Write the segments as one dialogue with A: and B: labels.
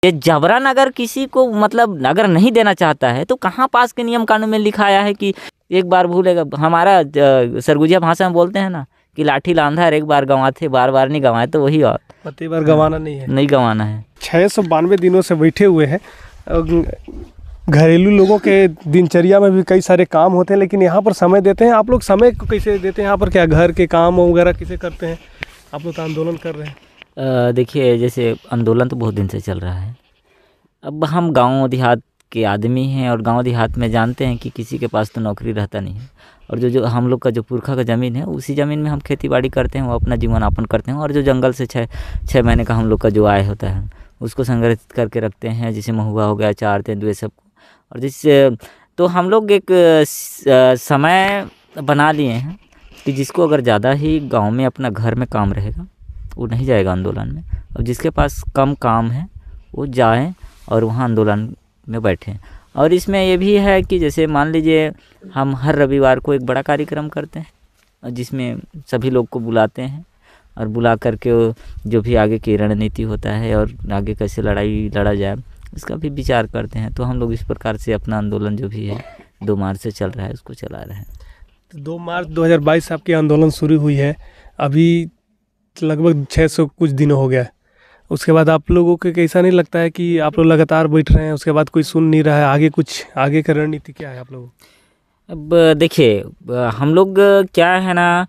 A: ये जबरन अगर किसी को मतलब अगर नहीं देना चाहता है तो कहाँ पास के नियम कानून में लिखा आया है कि एक बार भूलेगा। हमारा सरगुजिया भाषा में बोलते हैं ना कि लाठी लांधा एक बार गंवाते बार बार नहीं गंवाए, तो वही और
B: पति बार गंवाना नहीं है,
A: नहीं गंवाना है।
B: 692 दिनों से बैठे हुए हैं। घरेलू लोगों के दिनचर्या में भी कई सारे काम होते हैं, लेकिन यहाँ पर समय देते हैं। आप लोग समय को कैसे देते हैं यहाँ पर? क्या घर के काम वगैरह कैसे करते हैं? आप लोग तो आंदोलन कर रहे हैं।
A: देखिए, जैसे आंदोलन तो बहुत दिन से चल रहा है। अब हम गांव देहात के आदमी हैं और गांव देहात में जानते हैं कि किसी के पास तो नौकरी रहता नहीं है, और जो हम लोग का जो पुरखा का ज़मीन है उसी ज़मीन में हम खेती बाड़ी करते हैं, वो अपना जीवन यापन करते हैं। और जो जंगल से छः महीने का हम लोग का जो आय होता है उसको संग्रहित करके रखते हैं, जैसे महुआ हो गया, चार तेंदुए सब। और जिससे तो हम लोग एक समय बना लिए हैं कि जिसको अगर ज़्यादा ही गाँव में अपना घर में काम रहेगा वो नहीं जाएगा आंदोलन में, और जिसके पास कम काम है वो जाएं और वहाँ आंदोलन में बैठें। और इसमें ये भी है कि जैसे मान लीजिए हम हर रविवार को एक बड़ा कार्यक्रम करते हैं जिसमें सभी लोग को बुलाते हैं, और बुला करके जो भी आगे की रणनीति होता है और आगे कैसे लड़ाई लड़ा जाए इसका भी विचार करते हैं। तो हम लोग इस प्रकार से अपना आंदोलन जो भी है 2 मार्च से चल रहा है उसको चला रहे हैं।
B: तो 2 मार्च 2022 से आपकी आंदोलन शुरू हुई है, अभी लगभग 600 कुछ दिन हो गया। उसके बाद आप लोगों को कैसा नहीं लगता है कि आप लोग लगातार बैठ रहे हैं, उसके बाद कोई सुन नहीं रहा है? आगे का रणनीति क्या है आप लोगों?
A: अब देखिए, हम लोग क्या है ना,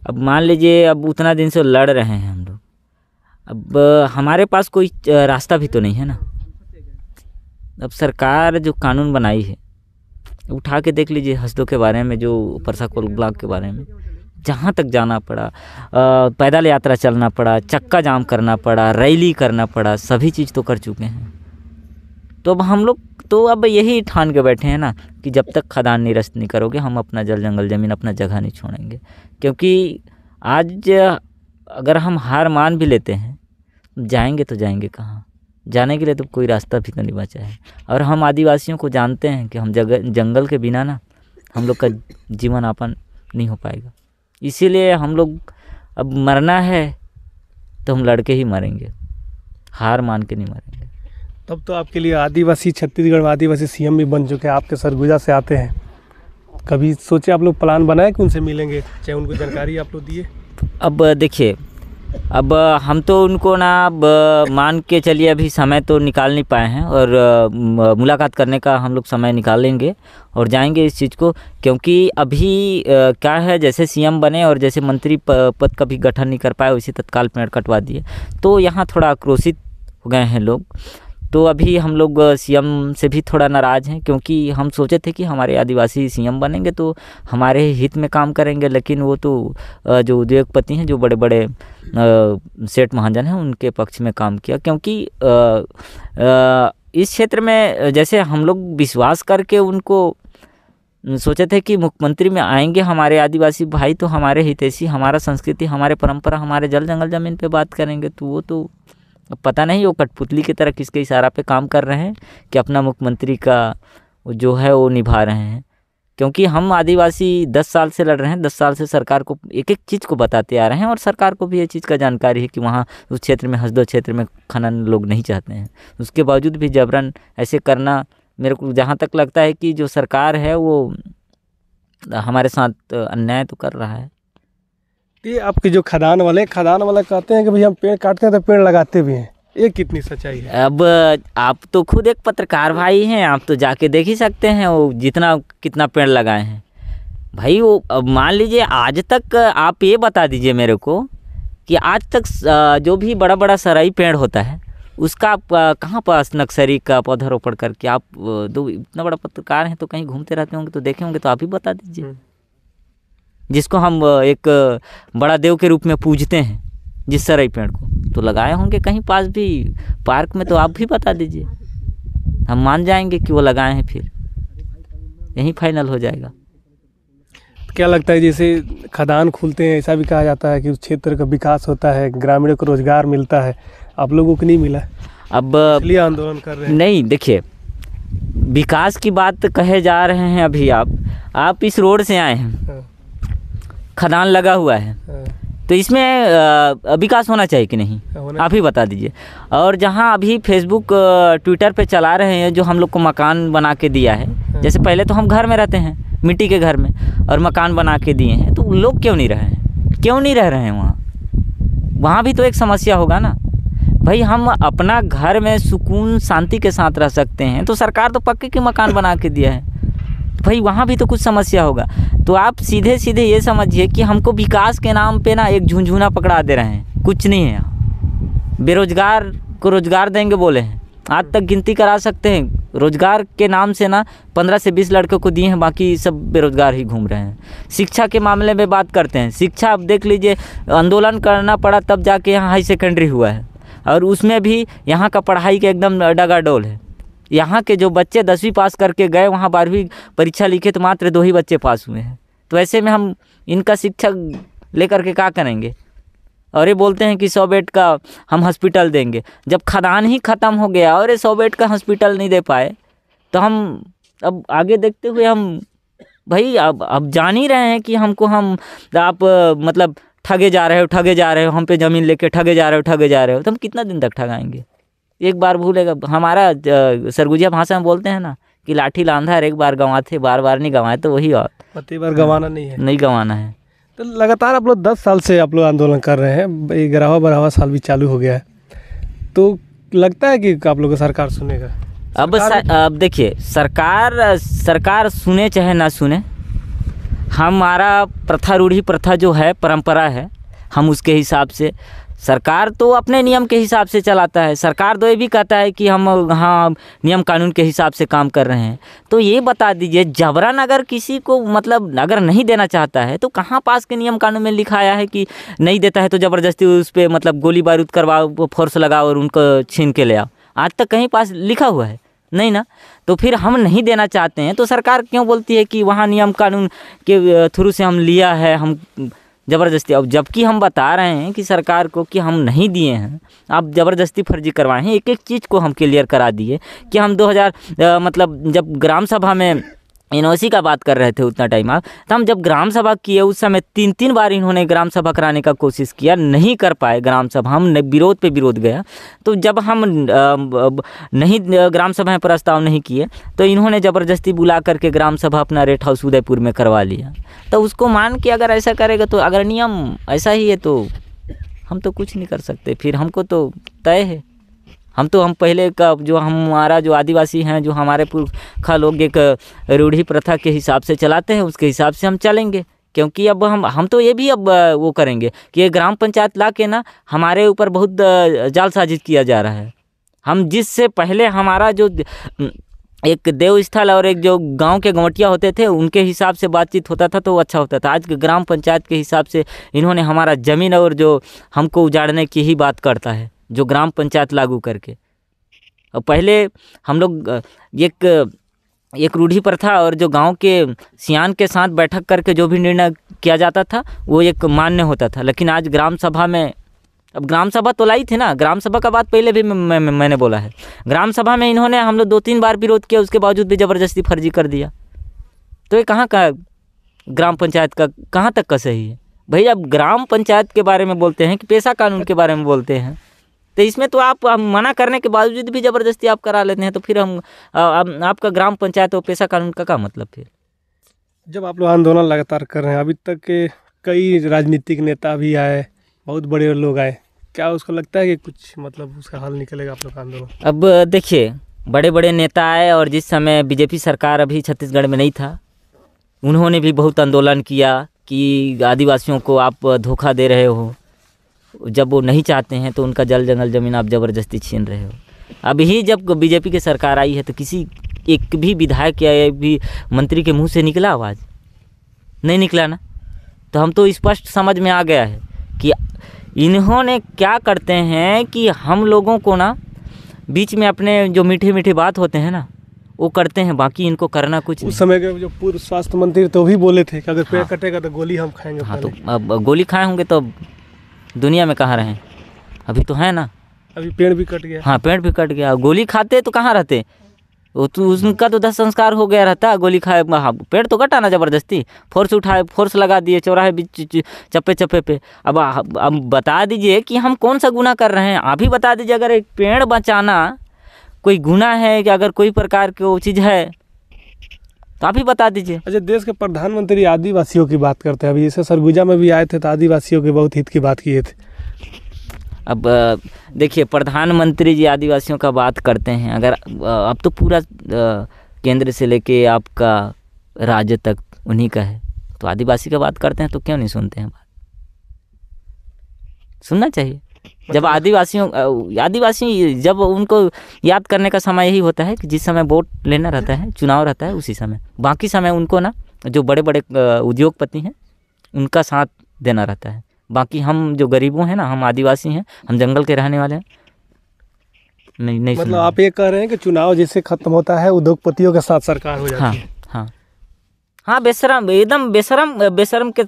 A: अब मान लीजिए अब उतना दिन से लड़ रहे हैं हम लोग, अब हमारे पास कोई रास्ता भी तो नहीं है ना। अब सरकार जो कानून बनाई है उठा के देख लीजिए, हसदो के बारे में, जो परसाकोल ब्लॉक के बारे में, जहाँ तक जाना पड़ा, पैदल यात्रा चलना पड़ा, चक्का जाम करना पड़ा, रैली करना पड़ा, सभी चीज़ तो कर चुके हैं। तो अब हम लोग तो अब यही ठान के बैठे हैं ना कि जब तक खदान निरस्त नहीं करोगे हम अपना जल जंगल ज़मीन अपना जगह नहीं छोड़ेंगे। क्योंकि आज अगर हम हार मान भी लेते हैं जाएंगे तो जाएंगे कहाँ? जाने के लिए तो कोई रास्ता भी तो नहीं बचा है। और हम आदिवासियों को जानते हैं कि हम जंगल के बिना ना हम लोग का जीवन यापन नहीं हो पाएगा। इसीलिए हम लोग अब मरना है तो हम लड़के ही मरेंगे, हार मान के नहीं मरेंगे।
B: तब तो आपके लिए आदिवासी, छत्तीसगढ़ में आदिवासी सीएम भी बन चुके हैं, आपके सरगुजा से आते हैं। कभी सोचे आप लोग प्लान बनाए कि उनसे मिलेंगे, चाहे उनको जानकारी आप लोग दिए?
A: अब देखिए, अब हम तो उनको ना अब मान के चलिए अभी समय तो निकाल नहीं पाए हैं, और मुलाकात करने का हम लोग समय निकाल लेंगे और जाएंगे इस चीज़ को। क्योंकि अभी क्या है, जैसे सीएम बने और जैसे मंत्री पद का भी गठन नहीं कर पाए उसी तत्काल पेड़ कटवा दिए, तो यहाँ थोड़ा आक्रोशित हो गए हैं लोग। तो अभी हम लोग सीएम से भी थोड़ा नाराज़ हैं, क्योंकि हम सोचे थे कि हमारे आदिवासी सीएम बनेंगे तो हमारे हित में काम करेंगे, लेकिन वो तो जो उद्योगपति हैं, जो बड़े बड़े सेठ महाजन हैं, उनके पक्ष में काम किया। क्योंकि इस क्षेत्र में जैसे हम लोग विश्वास करके उनको सोचे थे कि मुख्यमंत्री में आएंगे हमारे आदिवासी भाई, तो हमारे हितैषी, हमारा संस्कृति, हमारे परंपरा, हमारे जल जंगल ज़मीन पे बात करेंगे। तो वो तो पता नहीं वो कठपुतली की तरह किसके इशारा पे काम कर रहे हैं कि अपना मुख्यमंत्री का जो है वो निभा रहे हैं। क्योंकि हम आदिवासी 10 साल से लड़ रहे हैं, 10 साल से सरकार को एक एक चीज़ को बताते आ रहे हैं, और सरकार को भी ये चीज़ का जानकारी है कि वहाँ उस क्षेत्र में, हसदो क्षेत्र में खनन लोग नहीं चाहते हैं। उसके बावजूद भी जबरन ऐसे करना, मेरे को जहाँ तक लगता है कि जो सरकार है वो हमारे साथ अन्याय तो कर रहा है।
B: ये आपके जो खदान वाले कहते हैं कि भाई हम पेड़ काटते हैं तो पेड़ लगाते भी हैं, ये कितनी सच्चाई है?
A: अब आप तो खुद एक पत्रकार भाई हैं, आप तो जाके देख ही सकते हैं वो कितना पेड़ लगाए हैं भाई। वो अब मान लीजिए आज तक आप ये बता दीजिए मेरे को कि आज तक जो भी बड़ा बड़ा सराई पेड़ होता है उसका आप कहाँ पास नर्सरी का पौधारोपण करके आप दो, इतना बड़ा पत्रकार हैं तो कहीं घूमते रहते होंगे तो देखे होंगे, तो आप ही बता दीजिए। जिसको हम एक बड़ा देव के रूप में पूजते हैं, जिस सराई पेड़ को, तो लगाए होंगे कहीं पास भी पार्क में, तो आप भी बता दीजिए, हम मान जाएंगे कि वो लगाए हैं, फिर यही फाइनल हो जाएगा।
B: क्या लगता है, जैसे खदान खुलते हैं ऐसा भी कहा जाता है कि उस क्षेत्र का विकास होता है, ग्रामीणों को रोजगार मिलता है, आप लोगों को नहीं मिला, अब इसलिए आंदोलन कर रहे हैं?
A: नहीं, देखिए विकास की बात कहे जा रहे हैं। अभी आप इस रोड से आए हैं, खदान लगा हुआ है, तो इसमें विकास होना चाहिए कि नहीं, आप ही बता दीजिए। और जहाँ अभी फेसबुक ट्विटर पे चला रहे हैं जो हम लोग को मकान बना के दिया है, जैसे पहले तो हम घर में रहते हैं मिट्टी के घर में, और मकान बना के दिए हैं, तो लोग क्यों नहीं रहे हैं, क्यों नहीं रह रहे हैं वहाँ? वहाँ भी तो एक समस्या होगा ना भाई। हम अपना घर में सुकून शांति के साथ रह सकते हैं, तो सरकार तो पक्के के मकान बना के दिया है, तो भाई वहाँ भी तो कुछ समस्या होगा। तो आप सीधे सीधे ये समझिए कि हमको विकास के नाम पे ना एक झुंझुना पकड़ा दे रहे हैं, कुछ नहीं है यहाँ। बेरोजगार को रोजगार देंगे बोले हैं, आज तक गिनती करा सकते हैं रोजगार के नाम से ना 15 से 20 लड़कों को दिए हैं, बाकी सब बेरोजगार ही घूम रहे हैं। शिक्षा के मामले में बात करते हैं, शिक्षा आप देख लीजिए, आंदोलन करना पड़ा तब जाके यहाँ हाई सेकेंडरी हुआ है, और उसमें भी यहाँ का पढ़ाई के एकदम डगाडोल है। यहाँ के जो बच्चे 10वीं पास करके गए, वहाँ 12वीं परीक्षा लिखे तो मात्र 2 ही बच्चे पास हुए हैं। तो ऐसे में हम इनका शिक्षा लेकर के क्या करेंगे? और ये बोलते हैं कि 100 बेड का हम हॉस्पिटल देंगे, जब खदान ही ख़त्म हो गया और ये 100 बेड का हॉस्पिटल नहीं दे पाए, तो हम अब आगे देखते हुए हम भाई अब जान ही रहे हैं कि हमको आप मतलब ठगे जा रहे हो, हम पे ज़मीन लेके ठगे जा रहे हो, तो हम कितना दिन तक ठगाएंगे? एक बार भूलेगा, हमारा सरगुजिया भाषा में बोलते हैं ना कि लाठी लांधा एक बार गंवाते, बार बार नहीं गंवाए, तो वही और
B: प्रति बार गंवाना नहीं
A: गंवाना है।
B: तो लगातार आप लोग 10 साल से आप लोग आंदोलन कर रहे हैं, 11वां साल भी चालू हो गया है, तो लगता है कि आप लोग को सरकार सुनेगा?
A: अब देखिए, सरकार सुने चाहे ना सुने, हमारा प्रथा रूढ़ी प्रथा जो है, परंपरा है, हम उसके हिसाब से, सरकार तो अपने नियम के हिसाब से चलाता है। सरकार तो ये भी कहता है कि हम हाँ नियम कानून के हिसाब से काम कर रहे हैं। तो ये बता दीजिए, जबरन अगर किसी को मतलब अगर नहीं देना चाहता है, तो कहाँ पास के नियम कानून में लिखाया है कि नहीं देता है तो ज़बरदस्ती उस पर मतलब गोली बारूद करवाओ, फोर्स लगाओ और उनको छीन के ले आओ? आज तक कहीं पास लिखा हुआ है? नहीं ना। तो फिर हम नहीं देना चाहते हैं तो सरकार क्यों बोलती है कि वहाँ नियम कानून के थ्रू से हम लिया है, हम ज़बरदस्ती? अब जबकि हम बता रहे हैं कि सरकार को कि हम नहीं दिए हैं, आप ज़बरदस्ती फर्जी करवाए हैं। एक एक चीज़ को हम क्लियर करा दिए कि हम 2000 मतलब जब ग्राम सभा में एनओसी का बात कर रहे थे उतना टाइम आप, तो हम जब ग्राम सभा किए उस समय 3 बार इन्होंने ग्राम सभा कराने का कोशिश किया, नहीं कर पाए ग्राम सभा, हम विरोध पे विरोध गया। तो जब हम नहीं ग्राम सभा में प्रस्ताव नहीं किए, तो इन्होंने ज़बरदस्ती बुला करके ग्राम सभा अपना रेस्ट हाउस उदयपुर में करवा लिया। तो उसको मान के अगर ऐसा करेगा, तो अगर नियम ऐसा ही है तो हम तो कुछ नहीं कर सकते, फिर हमको तो तय है। हम पहले का जो हमारा जो आदिवासी हैं, जो हमारे पुरखा लोग एक रूढ़ी प्रथा के हिसाब से चलाते हैं, उसके हिसाब से हम चलेंगे। क्योंकि अब हम तो ये भी अब वो करेंगे कि ये ग्राम पंचायत ला के ना हमारे ऊपर बहुत जालसाजी किया जा रहा है। हम जिससे पहले हमारा जो एक देव स्थल और एक जो गांव के गंवटिया होते थे, उनके हिसाब से बातचीत होता था तो अच्छा होता था। आज के ग्राम पंचायत के हिसाब से इन्होंने हमारा ज़मीन और जो हमको उजाड़ने की ही बात करता है, जो ग्राम पंचायत लागू करके। और पहले हम लोग एक रूढ़ी प्रथा और जो गांव के सियान के साथ बैठक करके जो भी निर्णय किया जाता था वो एक मान्य होता था। लेकिन आज ग्राम सभा में, अब ग्राम सभा तो लाई थी ना, ग्राम सभा का बात पहले भी मैंने बोला है। ग्राम सभा में इन्होंने हम लोग 2-3 बार विरोध किया, उसके बावजूद भी ज़बरदस्ती फर्जी कर दिया। तो ये कहाँ का ग्राम पंचायत का कहाँ तक का सही है भाई? अब ग्राम पंचायत के बारे में बोलते हैं कि पेशा कानून के बारे में बोलते हैं, तो इसमें तो आप मना करने के बावजूद भी ज़बरदस्ती आप करा लेते हैं, तो फिर हम आपका ग्राम पंचायत और पेशा कानून का क्या मतलब? फिर
B: जब आप लोग आंदोलन लगातार कर रहे हैं, अभी तक के कई राजनीतिक नेता भी आए, बहुत बड़े लोग आए, क्या उसको लगता है कि कुछ मतलब उसका हल निकलेगा आप लोग का आंदोलन?
A: अब देखिए, बड़े बड़े नेता आए और जिस समय बीजेपी सरकार अभी छत्तीसगढ़ में नहीं था, उन्होंने भी बहुत आंदोलन किया कि आदिवासियों को आप धोखा दे रहे हो, जब वो नहीं चाहते हैं तो उनका जल जंगल ज़मीन आप ज़बरदस्ती छीन रहे हो। अभी जब बीजेपी की सरकार आई है तो किसी एक भी विधायक या एक भी मंत्री के मुंह से निकला आवाज़? नहीं निकला ना। तो हम तो स्पष्ट समझ में आ गया है कि इन्होंने क्या करते हैं कि हम लोगों को ना बीच में अपने जो मीठे मीठे बात होते हैं ना वो करते हैं, बाकी इनको करना कुछ नहीं।
B: उस समय के जो पूर्व स्वास्थ्य मंत्री तो भी बोले थे कि अगर पेड़ कटेगा तो गोली हम खाएंगे।
A: हाँ, तो अब गोली खाए होंगे तो दुनिया में कहाँ रहें? अभी तो है ना,
B: अभी पेड़ भी कट गया।
A: हाँ, पेड़ भी कट गया, गोली खाते तो कहाँ रहते? वो तो उनका तो 10 संस्कार हो गया रहता, गोली खाए, हाँ, पेड़ तो कटा ना ज़बरदस्ती, फोर्स उठाए, फोर्स लगा दिए चौराहे बीच चप्पे चप्पे पे। अब बता दीजिए कि हम कौन सा गुनाह कर रहे हैं, आप ही बता दीजिए। अगर एक पेड़ बचाना कोई गुनाह है कि अगर कोई प्रकार की वो चीज़ है तो आप ही बता दीजिए।
B: अच्छा, देश के प्रधानमंत्री आदिवासियों की बात करते हैं, अभी जैसे सरगुजा में भी आए थे तो आदिवासियों के बहुत हित की बात किए थे।
A: अब देखिए, प्रधानमंत्री जी आदिवासियों का बात करते हैं, अगर अब तो पूरा केंद्र से लेके आपका राज्य तक उन्हीं का है, तो आदिवासी का बात करते हैं तो क्यों नहीं सुनते हैं? बात सुनना चाहिए। जब आदिवासी जब उनको याद करने का समय यही होता है कि जिस समय वोट लेना रहता है, चुनाव रहता है, उसी समय। बाकी समय उनको ना जो बड़े बड़े उद्योगपति हैं उनका साथ देना रहता है। बाकी हम जो गरीबों हैं ना, हम आदिवासी हैं, हम जंगल के रहने वाले हैं, नहीं
B: मतलब
A: सुना।
B: आप ये कह रहे हैं कि चुनाव जैसे खत्म होता है उद्योगपतियों के साथ सरकार हो जाती है।
A: हाँ, बेशरम, एकदम बेशरम के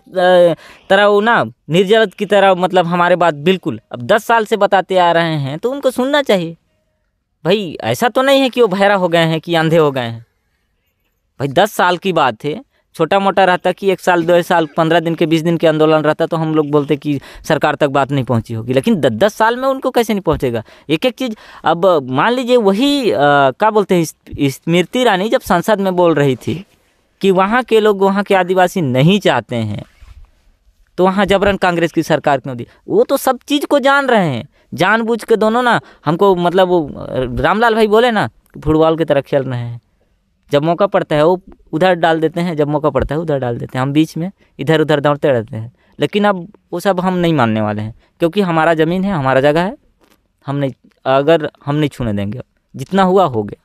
A: तरह वो ना, निर्जल की तरह, मतलब हमारे बात बिल्कुल अब 10 साल से बताते आ रहे हैं तो उनको सुनना चाहिए। भाई ऐसा तो नहीं है कि वो बहरा हो गए हैं कि अंधे हो गए हैं। भाई 10 साल की बात है, छोटा मोटा रहता कि 1 साल 2 साल 15 दिन के 20 दिन के आंदोलन रहता तो हम लोग बोलते कि सरकार तक बात नहीं पहुंची होगी, लेकिन 10 साल में उनको कैसे नहीं पहुंचेगा एक एक चीज़। अब मान लीजिए वही क्या बोलते हैं, स्मृति ईरानी जब संसद में बोल रही थी कि वहाँ के लोग, वहाँ के आदिवासी नहीं चाहते हैं, तो वहाँ जबरन कांग्रेस की सरकार क्यों दी? वो तो सब चीज़ को जान रहे हैं, जानबूझ के दोनों ना हमको, मतलब वो रामलाल भाई बोले ना, फुटबॉल की तरह खेल रहे हैं। जब मौका पड़ता है वो उधर डाल देते हैं, जब मौका पड़ता है उधर डाल देते हैं, हम बीच में इधर उधर दौड़ते रहते हैं। लेकिन अब वो सब हम नहीं मानने वाले हैं, क्योंकि हमारा ज़मीन है, हमारा जगह है, हम नहीं छूने देंगे। जितना हुआ हो गया।